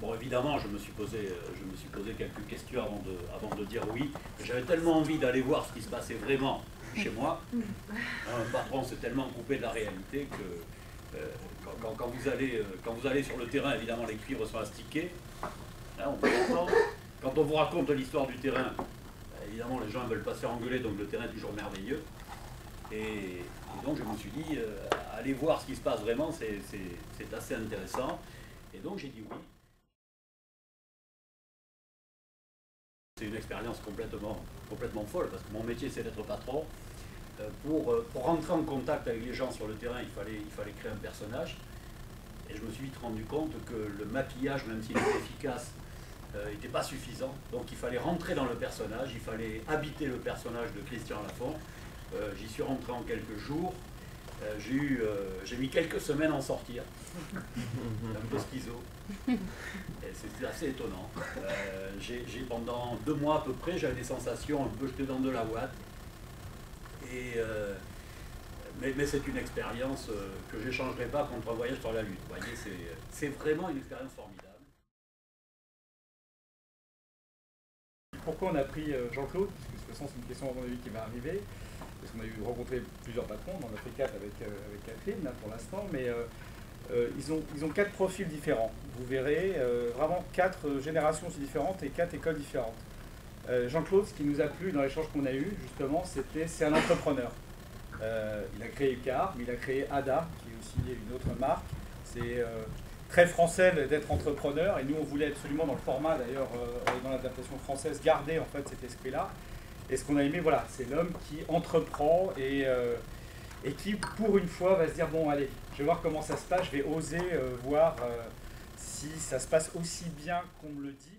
Bon, évidemment, je me suis posé quelques questions avant de dire oui. J'avais tellement envie d'aller voir ce qui se passait vraiment chez moi. Un patron s'est tellement coupé de la réalité que quand vous allez sur le terrain, évidemment, les cuivres sont astiqués. Là, on peut entendre. Quand on vous raconte l'histoire du terrain, évidemment, les gens ne veulent pas se faire engueuler, donc le terrain est toujours merveilleux. Et donc, je me suis dit, aller voir ce qui se passe vraiment, c'est assez intéressant. Et donc, j'ai dit oui. C'est une expérience complètement folle, parce que mon métier, c'est d'être patron. Pour rentrer en contact avec les gens sur le terrain, il fallait créer un personnage. Et je me suis vite rendu compte que le maquillage, même s'il était efficace, n'était pas suffisant. Donc il fallait rentrer dans le personnage, il fallait habiter le personnage de Christian Lafont. J'y suis rentré en quelques jours. J'ai mis quelques semaines à en sortir. Un peu schizo. C'était assez étonnant. Pendant 2 mois à peu près, j'avais des sensations un peu jetées dans de la ouate. Mais c'est une expérience que je n'échangerai pas contre un voyage sur la Lune. Vous voyez, c'est vraiment une expérience formidable. Pourquoi on a pris Jean-Claude? Parce que de toute façon, c'est une question à mon avis qui va arriver. Parce qu'on a rencontré plusieurs patrons, on en a fait 4 avec Catherine là, pour l'instant, mais ils ont 4 profils différents. Vous verrez, vraiment 4 générations aussi différentes et 4 écoles différentes. Jean-Claude, ce qui nous a plu dans l'échange qu'on a eu, justement, c'est un entrepreneur. Il a créé Car, mais il a créé Ada, qui est aussi une autre marque. C'est très français d'être entrepreneur, et nous on voulait absolument dans le format d'ailleurs, dans l'adaptation française, garder en fait cet esprit-là. Et ce qu'on a aimé, voilà, c'est l'homme qui entreprend et qui pour une fois va se dire bon allez, je vais voir comment ça se passe, je vais oser voir si ça se passe aussi bien qu'on me le dit.